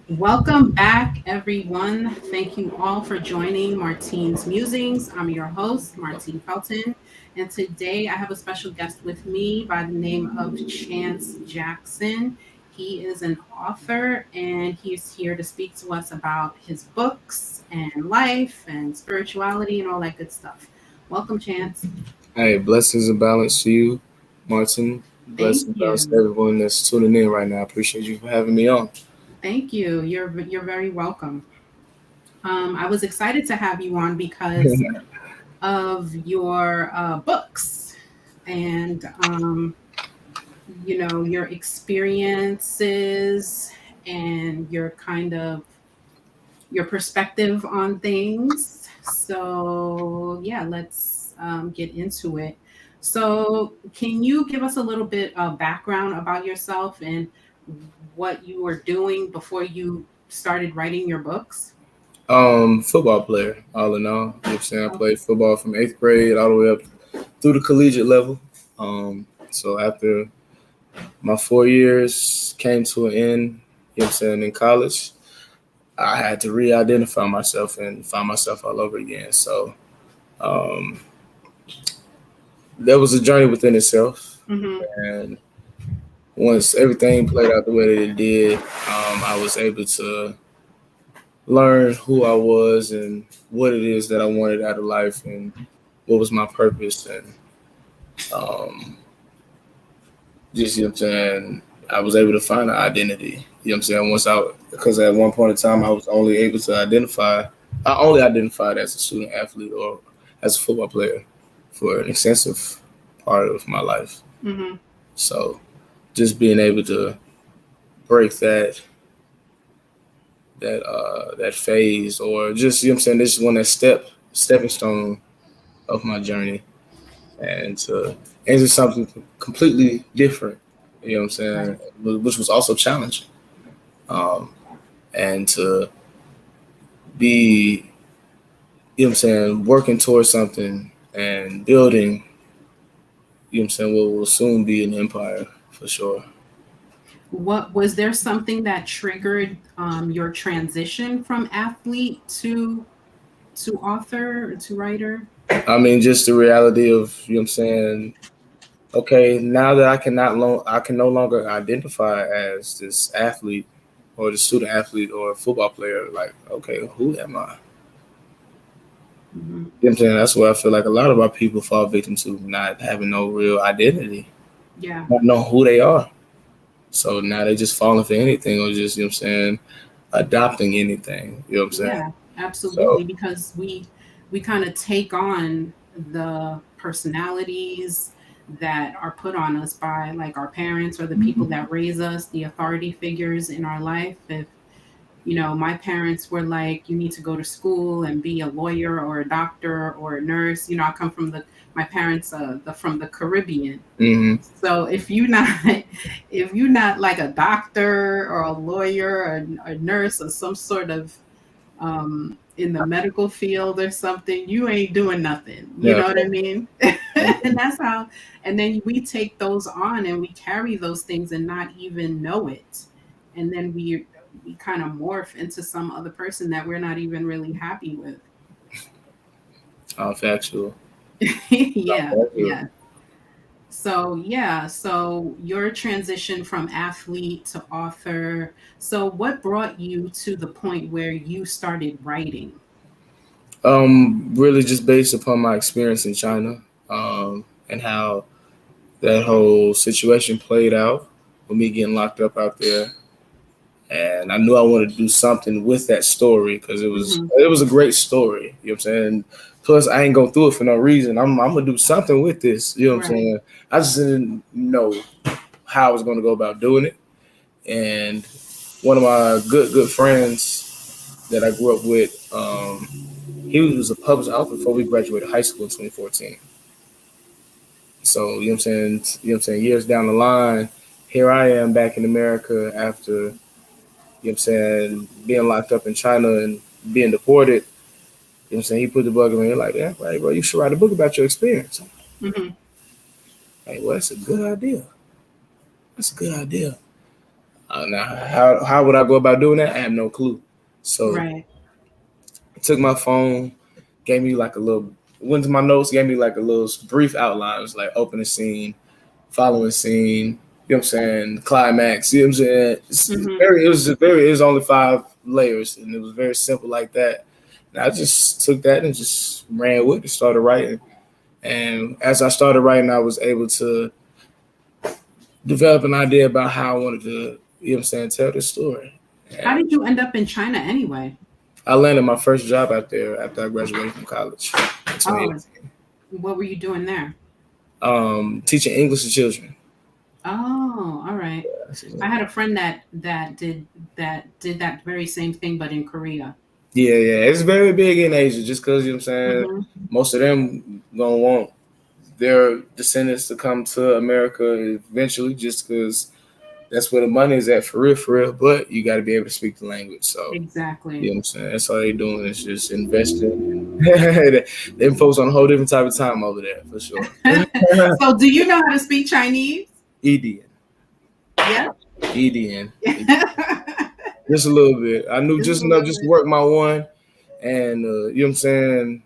Welcome back, everyone. Thank you all for joining Martine's Musings. I'm your host, MartineFelton, and today I have a special guest with me by the name of Chance Jackson. He is an author and he's here to speak to us about his books and life and spirituality and all that good stuff. Welcome, Chance. Hey, blessings and balance to you, Martin. Thank Blessings and balance to you. everyone that's tuning in right now. I appreciate you for having me on. Thank you. You're very welcome. I was excited to have you on because of your books and your experiences and your kind of your perspective on things. So yeah, let's get into it. So can you give us a little bit of background about yourself and what you were doing before you started writing your books? Football player, all in all. You know what I'm saying? I played football from eighth grade all the way up through the collegiate level. So after my 4 years came to an end, you know what I'm saying, in college, I had to re-identify myself and find myself all over again. So um, that was a journey within itself. Mm-hmm. And once everything played out the way that it did, I was able to learn who I was and what it is that I wanted out of life and what was my purpose and um, just, you know what I'm saying, I was able to find an identity. You know what I'm saying? Because at one point in time I was only able to I only identified as a student athlete or as a football player for an extensive part of my life. Mm-hmm. So just being able to break that phase or just, you know what I'm saying, this is one that stepping stone of my journey and to into something completely different, you know what I'm saying, Right. which was also challenging. Um, and to be, you know what I'm saying, working towards something and building, you know what I'm saying, what will soon be an empire for sure. What was there something that triggered your transition from athlete to author or to writer? I mean, just the reality of, you know what I'm saying, okay, now that I can no longer identify as this athlete or the student athlete or football player. Like, okay, who am I? Hmm. You know what I'm saying? That's where I feel like a lot of our people fall victim to not having no real identity, Yeah, not know who they are. So now they just falling for anything or just, you know what I'm saying, adopting anything. You know what I'm saying? yeah, So absolutely. Because we kind of take on the personalities that are put on us by like our parents or the people that raise us, the authority figures in our life. If my parents were like, you need to go to school and be a lawyer or a doctor or a nurse. I come from my parents, from the Caribbean. hmm So if you're not, if you're not like a doctor or a lawyer or a nurse or some sort of in the medical field or something, you ain't doing nothing. You yeah. know what I mean? And that's how, and then we take those on and we carry those things and not even know it. And then we kind of morph into some other person that we're not even really happy with. Factual. Yeah, Factual. yeah. So, yeah, so your transition from athlete to author. So, what brought you to the point where you started writing? Really just based upon my experience in China, and how that whole situation played out with me getting locked up out there. And I knew I wanted to do something with that story because Hmm. it was a great story. You know what I'm saying? Plus, I ain't going through it for no reason. I'm gonna do something with this. You know what I'm Right. saying? I just didn't know how I was gonna go about doing it. And one of my good friends that I grew up with, he was a published author before we graduated high school in 2014. So, you know what I'm saying? You know what I'm saying? Years down the line, here I am back in America after, you know what I'm saying, being locked up in China and being deported. You know what I'm saying? He put the bug in me like, yeah, right, bro, you should write a book about your experience. Hmm. Like, well, that's a good idea. That's a good idea. Now, how would I go about doing that? I have no clue. So Right. I took my phone, gave me like a little, went to my notes, gave me like a little brief outline. It was like opening scene, following scene, you know what I'm saying, climax, you know what I'm saying? Mm-hmm. It was only 5 layers, and it was very simple like that. And I just took that and just ran with it, started writing. And as I started writing, I was able to develop an idea about how I wanted to, you know what I'm saying, tell this story. How And did you end up in China anyway? I landed my first job out there after I graduated from college in Oh, 2018. what were you doing there? Teaching English to children. Oh, all right. I had a friend that did that very same thing, but in Korea. Yeah. It's very big in Asia just because, you know what I'm saying, Mm-hmm. most of them gonna want their descendants to come to America eventually just because that's where the money is at for real, for real. But you got to be able to speak the language. So, you Exactly. know what I'm saying? That's all they doing is just investing. Them folks on a whole different type of time over there for sure. So, do you know how to speak Chinese? EDN. Yeah. EDN. Just Just a little bit. I knew a just enough little just to bit. work my one and, you know what I'm saying,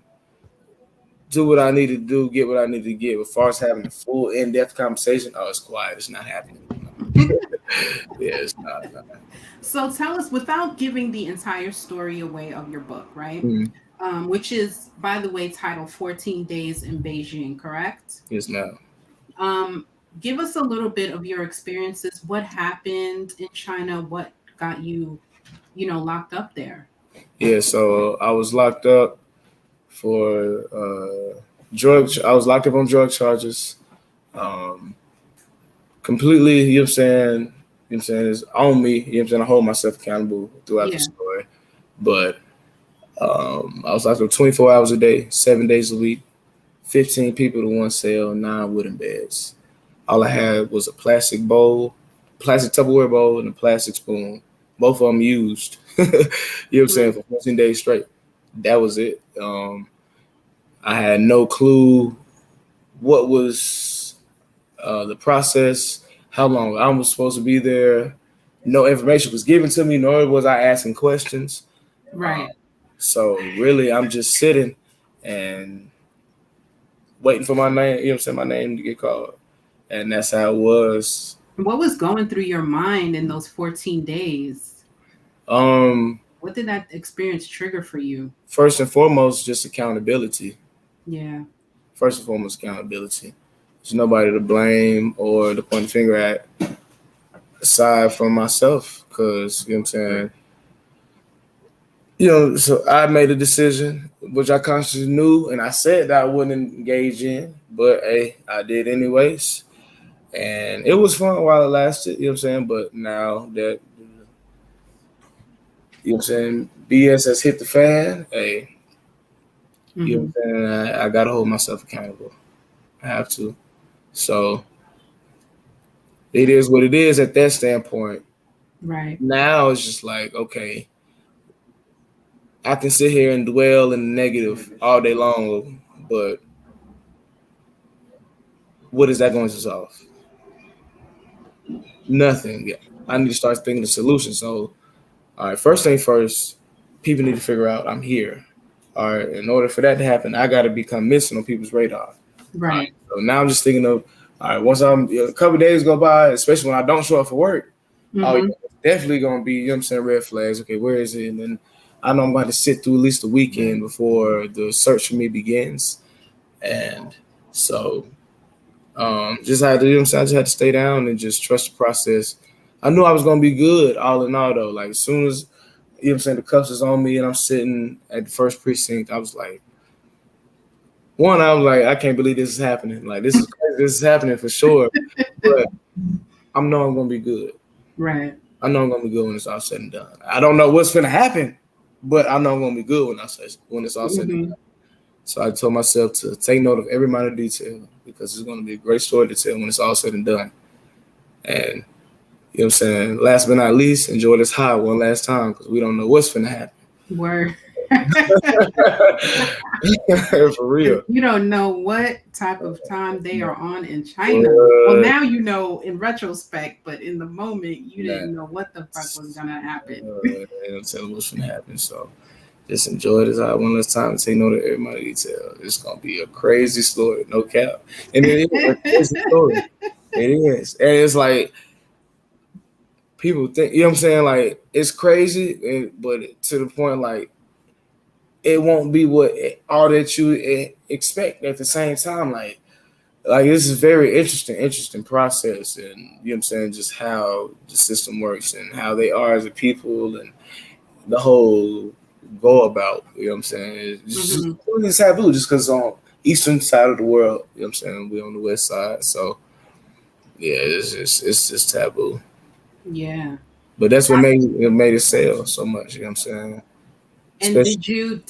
do what I need to do, get what I need to get. As far as having a full in-depth conversation, oh, it's quiet. It's not happening. Yeah, it's not. So, tell us, without giving the entire story away of your book, right? Mm, Which is, by the way, titled 14 Days in Beijing, correct? it's not. Um, Give us a little bit of your experiences. What happened in China? What got you, locked up there? Yeah, so I was locked up for drug. I was locked up on drug charges. Um, Completely, you know what I'm saying? You know what I'm saying? It's on me. You know what I'm saying? I hold myself accountable throughout the Yeah. story. But I was locked up 24 hours a day, 7 days a week, 15 people to one cell, 9 wooden beds. All I had was a plastic bowl, plastic Tupperware bowl, and a plastic spoon. Both of them used. You know what I'm saying? Mm. For 14 days straight. That was it. I had no clue what was the process, how long I was supposed to be there. No information was given to me, nor was I asking questions. Uh, Right. so really, I'm just sitting and waiting for my name. You know what I'm saying? My name to get called, and that's how it was. What was going through your mind in those 14 days? Um, What did that experience trigger for you? First and foremost, just accountability. Yeah. First and foremost, accountability. There's nobody to blame or to point the finger at aside from myself, because you know what I'm saying. So I made a decision, which I consciously knew, and I said that I wouldn't engage in, but hey, I did anyways. And it was fun while it lasted, you know what I'm saying? But now that, you know what I'm saying, BS has hit the fan, hey, you know Hmm. what I'm saying? I got to hold myself accountable. I have to. So it is what it is at that standpoint. Right. Now it's just like, okay, I can sit here and dwell in the negative all day long, but what is that going to solve? Nothing. Yeah. I need to start thinking of solutions. So, all right, first thing first, people need to figure out I'm here. All right, in order for that to happen, I got to become missing on people's radar. All right, Right. so now I'm just thinking of, all right, once a couple of days go by, especially when I don't show up for work, oh, yeah, Hmm. it's definitely going to be, you know what I'm saying, red flags. Okay, where is it? And then I know I'm going to sit through at least a weekend before the search for me begins. And so just had to, you know what I'm saying? I just had to stay down and just trust the process. I knew I was gonna be good all in all though. Like as soon as you know what I'm saying the cuffs is on me and I'm sitting at the first precinct, I was like, I was like, I can't believe this is happening. Like this is crazy. This is happening for sure. But I know I'm gonna be good. Right. I know I'm gonna be good when it's all said and done. I don't know what's gonna happen, but I know I'm gonna be good when it's all said and Hmm. done. So I told myself to take note of every minor detail because it's gonna be a great story to tell when it's all said and done. And you know what I'm saying? Last but not least, enjoy this high one last time because we don't know what's finna happen. Word. For real. You don't know what type of time they are on in China. Well, What? now you know in retrospect, but in the moment, you Nah. didn't know what the fuck was gonna happen. They don't tell what's gonna happen. So just enjoy this out one last time and take note of every detail. It's gonna be a crazy story, no cap. And it is a crazy story. It is. And it's like people think, you know what I'm saying? Like it's crazy, but to the point like it won't be what all that you expect at the same time. Like this is very interesting process, and you know what I'm saying, just how the system works and how they are as a people and the whole go about, you know what I'm saying? Mhm. It's taboo just because on eastern side of the world, you know what I'm saying, we on the west side. So yeah, it's just taboo. Yeah. But that's what made it sell so much, you know what I'm saying? And Especially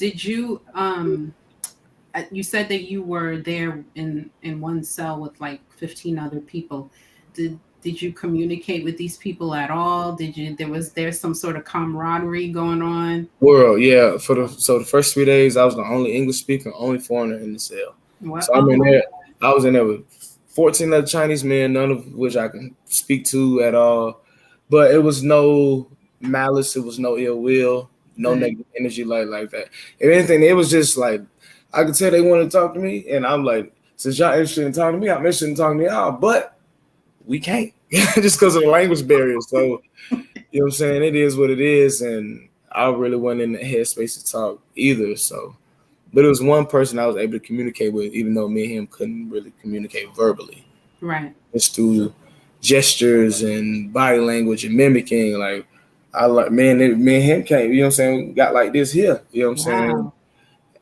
you said that you were there in one cell with like 15 other people. Did you communicate with these people at all? Did you there some sort of camaraderie going on? world, yeah. The first 3 days, I was the only English speaker, only foreigner in the cell. What? So I'm in Oh, there. I was in there with 14 other Chinese men, none of which I can speak to at all. But it was no malice. It was no ill will. No good. negative energy like that. If anything, it was just like I could tell they wanted to talk to me, and I'm like, since y'all interested in talking to me, I'm interested in talking to y'all, but we can't just because of the language barrier. So you know what I'm saying? It is what it is, and I really wasn't in the headspace to talk either. So, but it was one person I was able to communicate with, even though me and him couldn't really communicate verbally, Right. just through gestures and body language and mimicking. Like I like me and him came, you know what I'm saying? Got like this here, you know what I'm saying? Wow.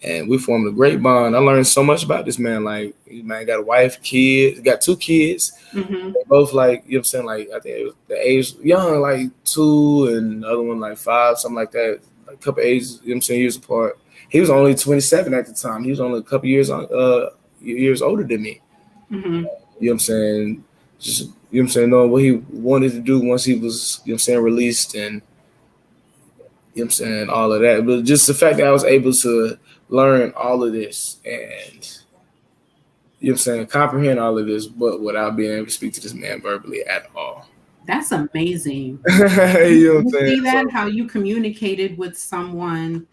And we formed a great bond. I learned so much about this man. Like, man got a wife, kids, got 2 kids. Mm-hmm. They both like, you know what I'm saying? Like, I think it was the age young, like 2, and the other one like 5, something like that. Like a couple ages, you know what I'm saying, years apart. He was only 27 at the time. He was only a couple years older than me. Mm-hmm. You know what I'm saying? Just, you know what I'm saying, knowing what he wanted to do once he was, you know what I'm saying, released, and you know what I'm saying, all of that. But just the fact that I was able to learn all of this and you know what I'm saying, comprehend all of this, but without being able to speak to this man verbally at all. That's amazing. You know what I'm You saying? see that So, how you communicated with someone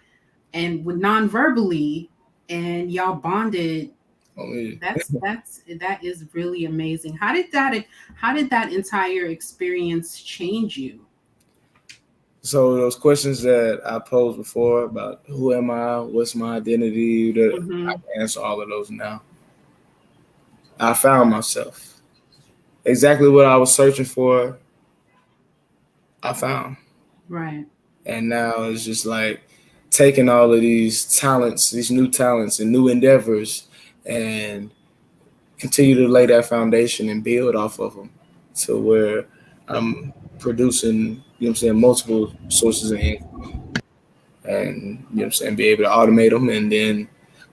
and with non-verbally and y'all bonded. I mean, That is really amazing. How did that entire experience change you? so those questions that I posed before about who am I, what's my identity, that I Mm-hmm. can answer all of those now. I found myself. Exactly what I was searching for, I found. Right. And now it's just like taking all of these talents, these new talents and new endeavors, and continue to lay that foundation and build off of them to where I'm producing, you know what I'm saying, multiple sources of income and, you know what I'm saying, be able to automate them and then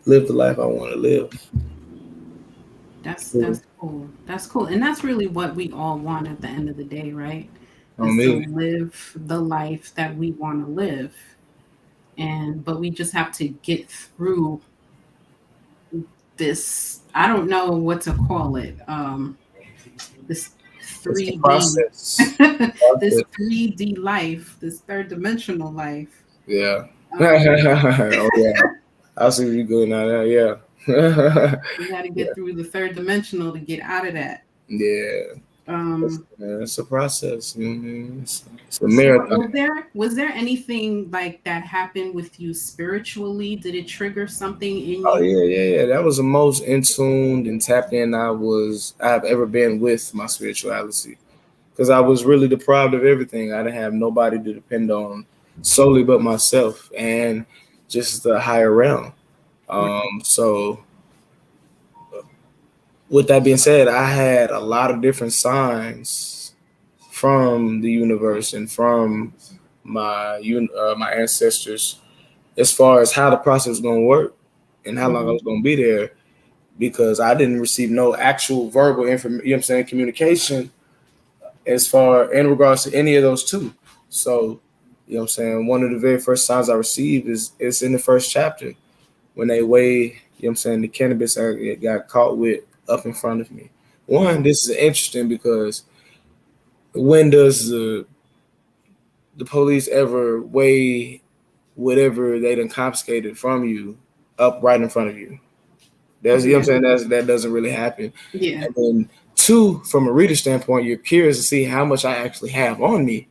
live the life I want to live. That's cool. That's cool. And that's really what we all want at the end of the day, right? On Is to me. live the life that we want to live. And but we just have to get through this, I don't know what to call it. This It's the 3D process. this Process. 3D life, this third dimensional life. Yeah. Um, Oh, yeah. I see you going out there. Yeah. we got to Yeah. get through the third dimensional to get out of that. Yeah. Um, It's a process. You know what I mean? It's a so marathon. was there anything like that happened with you spiritually? Did it trigger something in Oh you? yeah. That was the most in tuned and tapped in I've ever been with my spirituality. Because I was really deprived of everything. I didn't have nobody to depend on solely but myself and just the higher realm. So with that being said, I had a lot of different signs from the universe and from my ancestors as far as how the process was going to work and how long I Mhm. was going to be there because I didn't receive no actual verbal information, you know what I'm saying, communication as far in regards to any of those two. So You know what I'm saying? One of the very first signs I received is in the first chapter when they weigh, you know what I'm saying, the cannabis I got caught with up in front of me. One, this is interesting because when does the police ever weigh whatever they done confiscated from you up right in front of you? That's, you know what Yeah. I'm saying? That doesn't really happen. Yeah. And then two, from a reader standpoint, you're curious to see how much I actually have on me.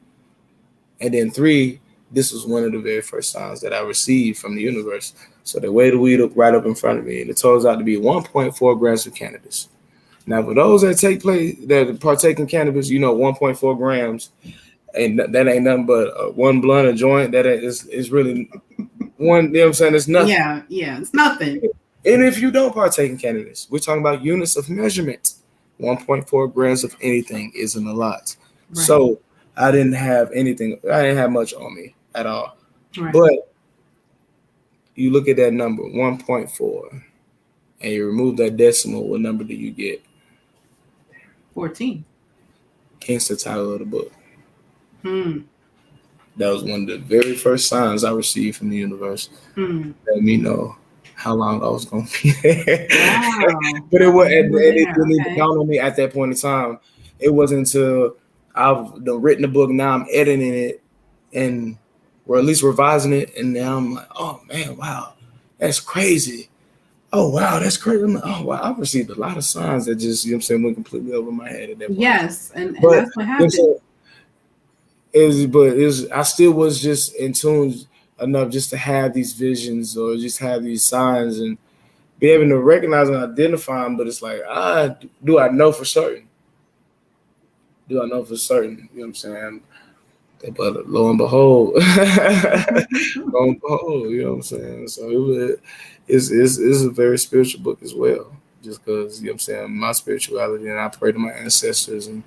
And then three, this was one of the very first signs that I received from the universe. So they weighed the weed up right up in front of me, and it turns out to be 1.4 grams of cannabis. Now, for those that partake in cannabis, 1.4 grams, and that ain't nothing but one blunt, a joint. That is really one. You know what I'm saying? It's nothing. Yeah. Yeah. It's nothing. And if you don't partake in cannabis, we're talking about units of measurement. 1.4 grams of anything isn't a lot. Right. So I didn't have anything. I didn't have much on me at all. Right. But you look at that number, 1.4, and you remove that decimal, what number do you get? 14. Hence the title of the book. Hmm. That was one of the very first signs I received from the universe. Hmm. Let me know how long I was going to be there. Wow. But it Wow. was, and You were it there. didn't even Okay. count on me at that point in time. It wasn't until I've written the book, now I'm editing it, and or at least revising it, and now I'm like, oh man, wow, that's crazy. Oh wow, that's crazy. I'm like, oh wow, I've received a lot of signs that just, you know what I'm saying, went completely over my head at that point. Yes. And But that's what you know what I'm happened. saying, I still was just in tune enough just to have these visions or just have these signs and be able to recognize and identify them. But it's like, do I know for certain? Do I know for certain? You know what I'm saying? But lo and behold, lo and behold, you know what I'm saying? So it's a very spiritual book as well. Just because, you know what I'm saying, my spirituality, and I pray to my ancestors, and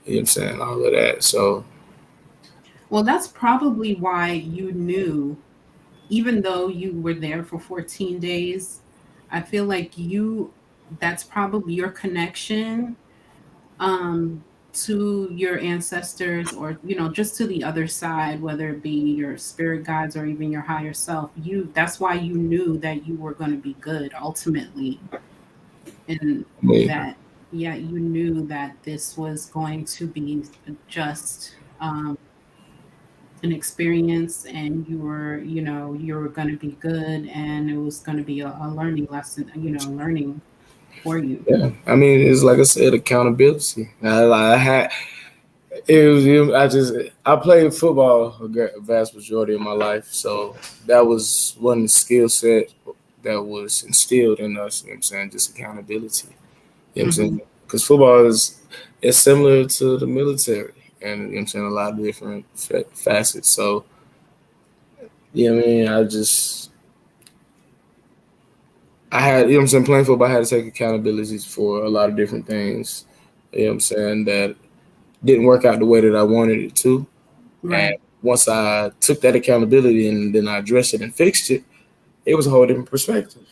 you know what I'm saying, all of that. So Well, that's probably why you knew, even though you were there for 14 days, I feel like that's probably your connection um to your ancestors, or just to the other side, whether it be your spirit guides or even your higher self. That's why you knew that you were going to be good ultimately, and I mean, that, yeah, you knew that this was going to be just an experience, and you were going to be good, and it was going to be a learning lesson, learning for you. yeah, I mean, it's like I said, accountability. I had I played football a vast majority of my life, so that was one skill set that was instilled in us. You know what I'm saying, just accountability. You know what I'm Hmm. saying, because football is similar to the military, and you know what I'm saying, a lot of different facets. So yeah, I mean, I had, you know what I'm saying, playing football, I had to take accountabilities for a lot of different things. You know what I'm saying, that didn't work out the way that I wanted it to. And Right. once I took that accountability and then I addressed it and fixed it, it was a whole different perspective.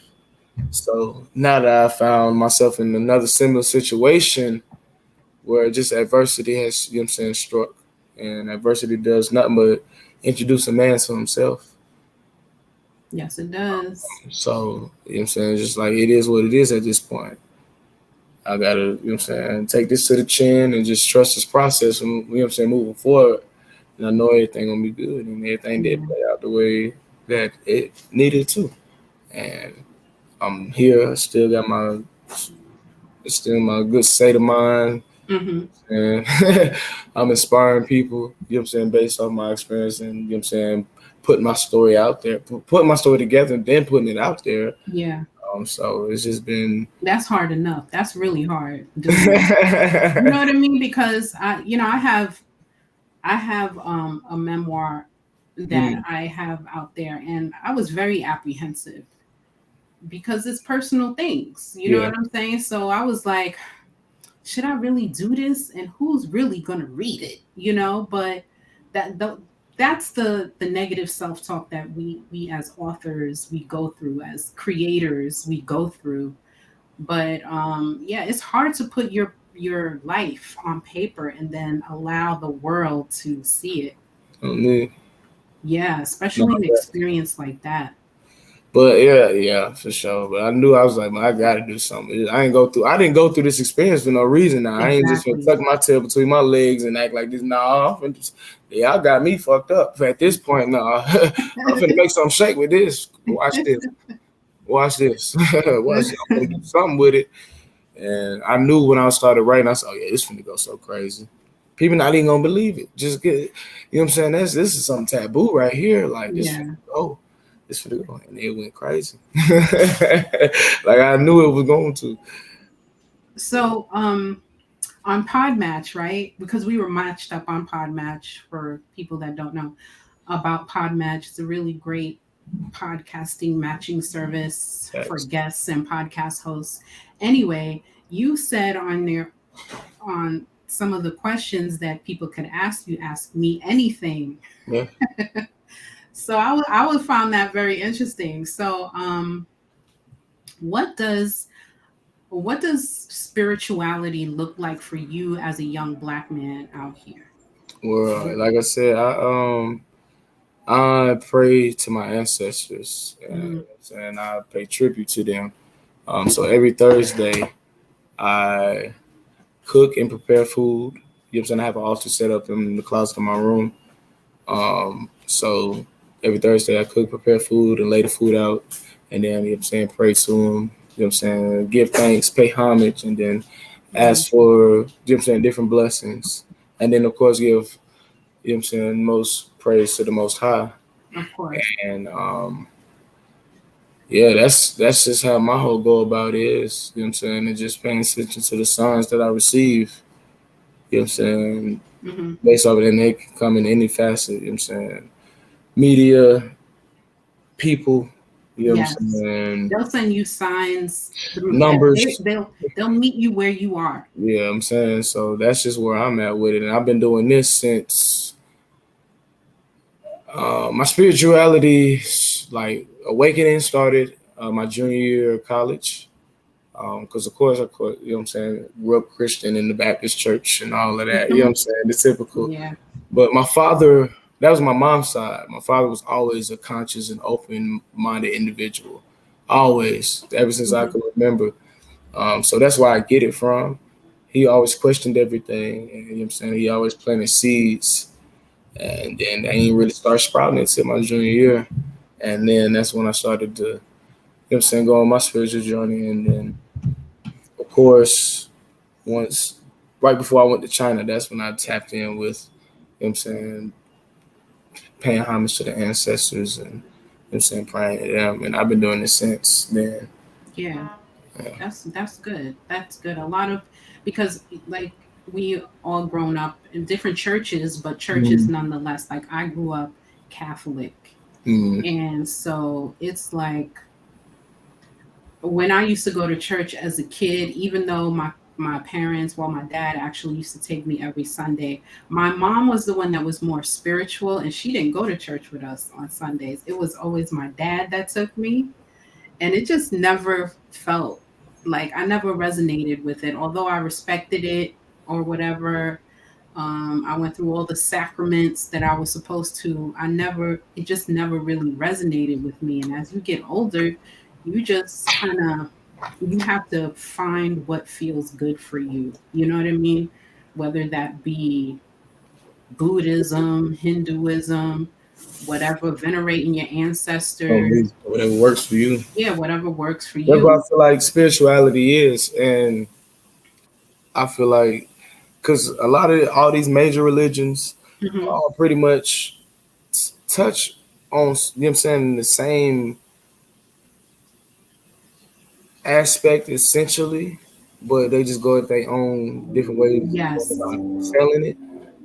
So now that I found myself in another similar situation where just adversity has, you know what I'm saying, struck, and adversity does nothing but introduce a man to himself. Yes, it does. So, you know what I'm saying, just like it is what it is at this point. I gotta, you know what I'm saying, take this to the chin and just trust this process and, you know what I'm saying, moving forward. And I know everything gonna be good, and everything did Yeah. play out the way that it needed to. And I'm here, still my good state of mind, Hmm. and I'm inspiring people. You know what I'm saying, based on my experience, and you know what I'm saying, putting my story out there, putting my story together, and then putting it out there. Yeah. So it's just been. That's hard enough. That's really hard doing that. You know what I mean? Because I have a memoir that Mm, I have out there, and I was very apprehensive because it's personal things. You know yeah, what I'm saying? So I was like, should I really do this? And who's really gonna read it? But that the, that's the negative self-talk that we as authors we go through, as creators we go through. But yeah, it's hard to put your life on paper and then allow the world to see it. Me. Yeah, No, especially an experience like that. but yeah, for sure. But I knew I was like, man, I gotta do something. I didn't go through this experience for no reason. Now I ain't just gonna Exactly. tuck my tail between my legs and act like this. Nah, y'all got me fucked up at this point. Nah, I'm finna make something shake with this. Watch this. Watch this. Watch this. I'm gonna do something with it. And I knew when I started writing, I said, oh yeah, this finna go so crazy. People not even gonna believe it. Just get, you know what I'm saying? This is something taboo right here. Like this finna Yeah. go. This finna go. And it went crazy. Like I knew it was going to. So, on Podmatch, right? Because we were matched up on Podmatch for people that don't know about Podmatch. It's a really great podcasting matching service for Facts. guests and podcast hosts. Anyway, you said on there on some of the questions that people could ask you, ask me anything. Yeah. So I would find that very interesting. So what does what does spirituality look like for you as a young black man out here? Well, like I said, I pray to my ancestors Mm-hmm. and I pay tribute to them. So every Thursday I cook and prepare food. You know what I'm saying? I have an altar set up in the closet of my room. So every Thursday I cook, prepare food, and lay the food out, and then you know what I'm saying, pray to them. You know what I'm saying, give thanks, pay homage, and then Mm-hmm. ask for you know what I'm saying different blessings, and then of course give you know what I'm saying most praise to the Most High, Of course. and yeah, that's just how my whole goal about it is. You know what I'm saying, and just paying attention to the signs that I receive. You know what I'm saying, Mm-hmm. based off it, and they can come in any facet. You know what I'm saying, media, people, you know what I'm Yes. saying? They'll send you signs through heaven. They, Numbers, they'll meet you where you are. yeah, I'm saying. So that's just where I'm at with it. And I've been doing this since my spirituality, like awakening started my junior year of college. Because of course, you know what I'm saying, grew up Christian in the Baptist church and all of that. You know what I'm saying, the typical. Yeah. But my father, that was my mom's side. My father was always a conscious and open-minded individual, always, ever since I Mm-hmm. could remember. So that's where I get it from. He always questioned everything, and you know what I'm saying, he always planted seeds, and then they ain't really start sprouting until my junior year, and then that's when I started to, you know what I'm saying, go on my spiritual journey, and then of course once right before I went to China, that's when I tapped in with, you know what I'm saying, paying homage to the ancestors and you know what I'm saying, praying to them, and I've been doing this since then. Yeah. Yeah. That's good. That's good. A lot of because like we all grown up in different churches, but churches Mm-hmm. nonetheless. Like I grew up Catholic, Mm-hmm. and so it's like when I used to go to church as a kid, even though my parents, well, my dad actually used to take me every Sunday. My mom was the one that was more spiritual, and she didn't go to church with us on Sundays. It was always my dad that took me, and it just never felt like I never resonated with it. Although I respected it or whatever, I went through all the sacraments that I was supposed to. It just never really resonated with me. And as you get older, you just kind of, you have to find what feels good for you. You know what I mean? Whether that be Buddhism, Hinduism, whatever, venerating your ancestors. Whatever works for you. Yeah, whatever works for That's what I you. feel like spirituality is, and I feel like because a lot of all these major religions Hmm. all pretty much touch on, you know what I'm saying, the same aspect essentially, but they just go at their own different ways Yes. about selling it.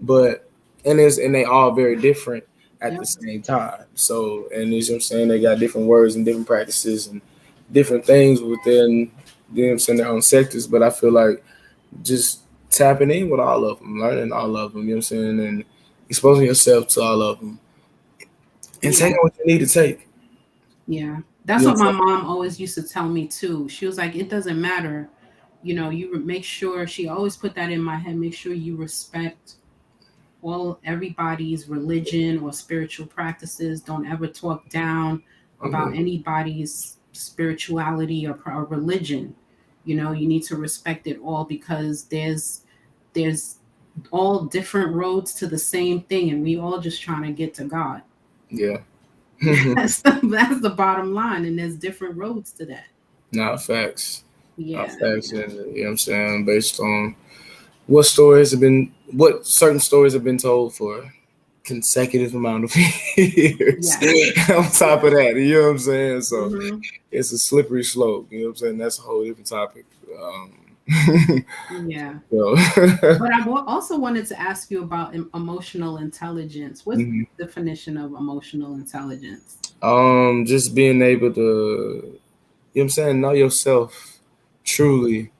But and they all very different at the Yep. same time. So and you know what I'm saying, they got different words and different practices and different things within, you know what I'm saying, their own sectors. But I feel like just tapping in with all of them, learning all of them, you know what I'm saying, and exposing yourself to all of them and Yeah. taking what you need to take. Yeah. That's You know what what my I'm mom always used to tell me too. She was like, it doesn't matter. You know, make sure, she always put that in my head, make sure you respect everybody's religion or spiritual practices. Don't ever talk down about Mhm. anybody's spirituality or religion. You know, you need to respect it all, because there's all different roads to the same thing, and we all just trying to get to God. Yeah. That's the bottom line, and there's different roads to that. Not facts. Not Yeah, facts. And, you know what I'm saying? Based on what certain stories have been told for consecutive amount of years. yes, On top of yes. that, you know what I'm saying? So Hmm. it's a slippery slope. You know what I'm saying? That's a whole different topic. Um, Yeah. so, But also wanted to ask you about emotional intelligence. What's mhm. the definition of emotional intelligence? Just being able to, you know what I'm saying, know yourself truly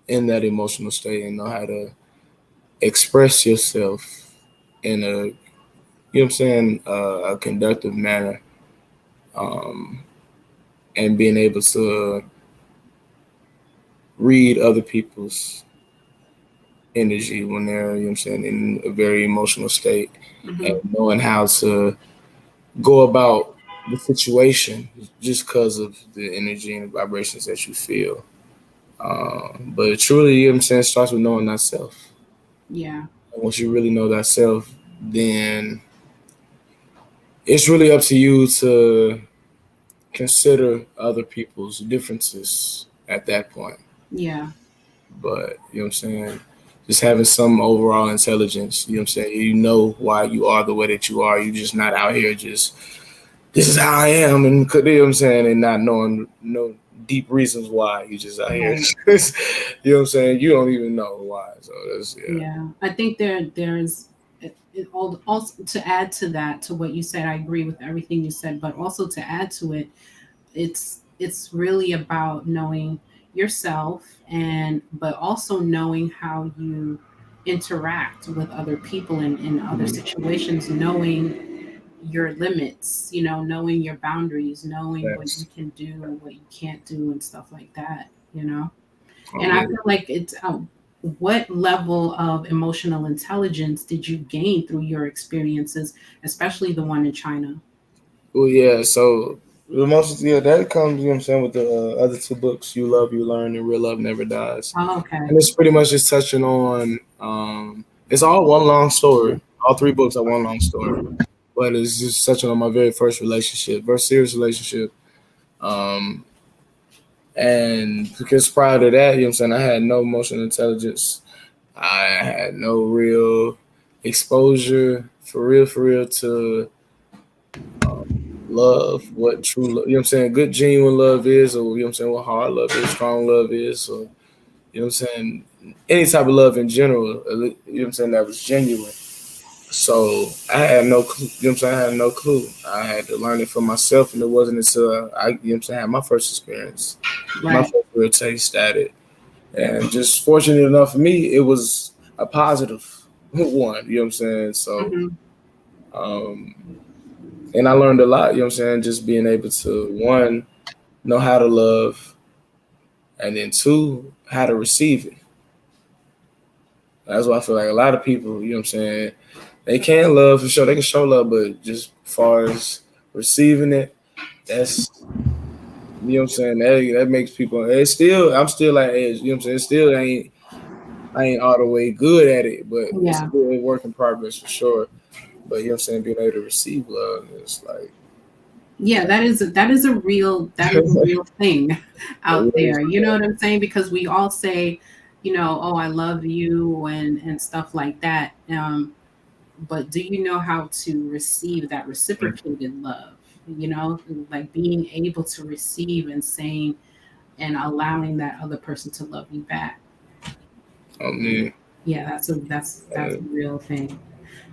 in that emotional state and know how to express yourself in a, you know what I'm saying, a conductive manner, um, and being able to read other people's energy when they're, you know what I'm saying, in a very emotional state, and Hmm. knowing how to go about the situation just because of the energy and vibrations that you feel. But truly, you know what I'm saying, it starts with knowing thyself. Yeah. And once you really know thyself, then it's really up to you to consider other people's differences at that point. Yeah. But you know what I'm saying? Just having some overall intelligence, you know what I'm saying? You know why you are the way that you are. You're just not out here just this is how I am and you know what I'm saying, and not knowing no deep reasons why. You just out here. Right. You know what I'm saying? You don't even know why. So that's yeah. Yeah. I think there's also to add to that, to what you said. I agree with everything you said, but also to add to it, it's really about knowing yourself, and but also knowing how you interact with other people in other Mhm. situations, knowing your limits, knowing your boundaries, knowing what you That's can do and what you can't do and stuff like that. I And I mean, feel like it's what level of emotional intelligence did you gain through your experiences, especially the one in China? well, yeah. So the most, yeah, that comes, you know what I'm saying, with the other two books, You Love, You Learn, and Real Love Never Dies. Oh, okay. And it's pretty much just touching on, it's all one long story. All three books are one long story, but it's just touching on my very first relationship, very serious relationship. Um, and because prior to that, you know what I'm saying, I had no emotional intelligence. I had no real exposure for real to love, what true love, you know what I'm saying, good genuine love is, or you know what I'm saying, what hard love is, strong love is, or you know what I'm saying, any type of love in general, you know what I'm saying, that was genuine. So I had no clue, you know what I'm saying, I had no clue. I had to learn it for myself, and it wasn't until I, you know what I'm saying, had my first experience, my Right. first real taste at it. And just fortunate enough for me, it was a positive one, you know what I'm saying? So, Hmm. um, and I learned a lot, you know what I'm saying, just being able to, one, know how to love, and then two, how to receive it. That's why I feel like a lot of people, you know what I'm saying, they can love for sure, they can show love, but just as far as receiving it, that's, you know what I'm saying, that makes people, it's still, I'm still like, you know what I'm saying, it still ain't, I ain't all the way good at it, but it's Yeah. still a work in progress for sure. But you know what I'm saying, being able to receive love is like, Yeah, that is a real thing it out really is. there. You know what I'm saying? Because we all say, "Oh, I love you," and stuff like that. But do you know how to receive that reciprocated love? You know, like being able to receive and saying and allowing that other person to love you back. I mean, Yeah, that's a real thing.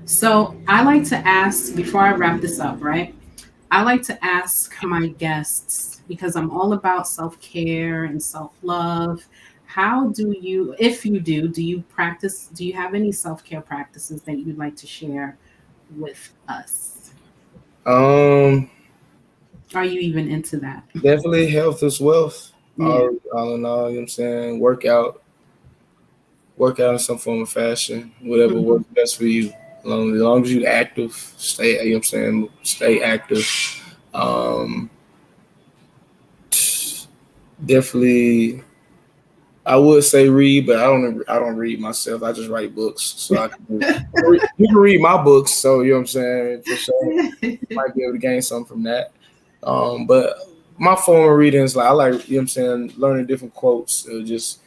So I like to ask before I wrap this up, right? I like to ask my guests, because I'm all about self care and self love. How do you, if you do you have any self care practices that you'd like to share with us? um, Are you even into that? definitely health is wealth. Yeah. All in all, you know what I'm saying, work out in some form of fashion, whatever Hmm. works best for you. As long as you active, stay. You know what I'm saying? Stay active. Um, definitely, I would say read, but I don't. I don't read myself. I just write books, so you can read my books. So you know what I'm saying, for sure. Might be able to gain something from that. But my form of reading is like I like, you know what I'm saying, learning different quotes, just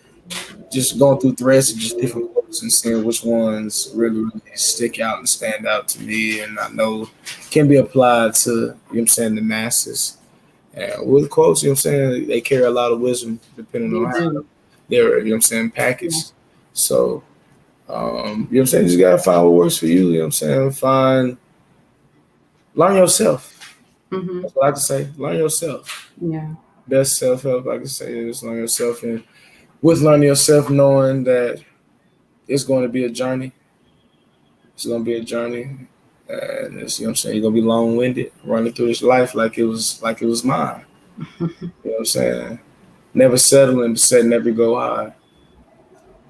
going through threads of just different quotes and seeing which ones really stick out and stand out to me, and I know can be applied to, you know what I'm saying, the masses. And with quotes, you know what I'm saying, they carry a lot of wisdom depending They on how do. they're, you know what I'm saying, Yeah. packaged. So, you know what I'm saying, you just gotta find what works for you. You know what I'm saying, learn yourself. Hmm. That's what I can say. Learn yourself. Yeah. Best self help I can say is learn yourself, and with learning yourself, knowing that it's going to be a journey. It's going to be a journey, and it's, you know what I'm saying, you're gonna be long winded running through this life like it was mine. You know what I'm saying? Never settling, but setting every go high.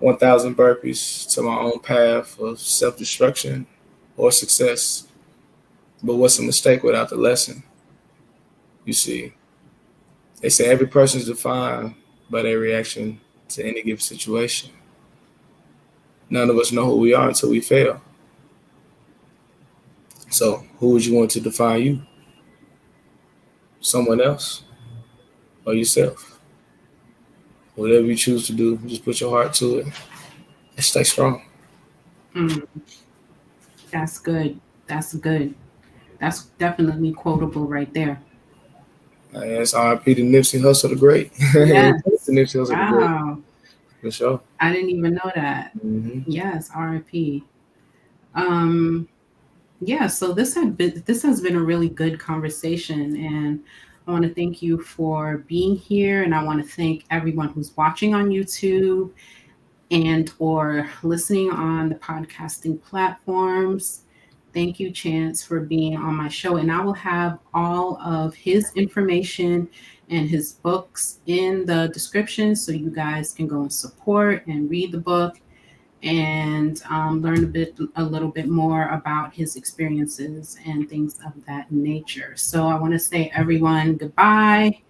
1,000 burpees to my own path of self destruction or success. But what's a mistake without the lesson? You see, they say every person is defined by their reaction to any given situation. None of us know who we are until we fail. So, who would you want to define you? Someone else or yourself? Whatever you choose to do, just put your heart to it and stay strong. Mm, that's good. That's good. That's definitely quotable right there. And it's RIP to Nipsey Hussle the Great. Yes. To Nipsey Hussle the Great, Wow. for sure. I didn't even know that. Hmm. Yes, RIP. Um, yeah, so this has been a really good conversation, and I want to thank you for being here, and I want to thank everyone who's watching on YouTube and or listening on the podcasting platforms. Thank you, Chance, for being on my show. And I will have all of his information and his books in the description so you guys can go and support and read the book and learn a little bit more about his experiences and things of that nature. So I want to say, everyone, goodbye,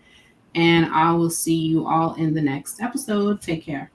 and I will see you all in the next episode. Take care.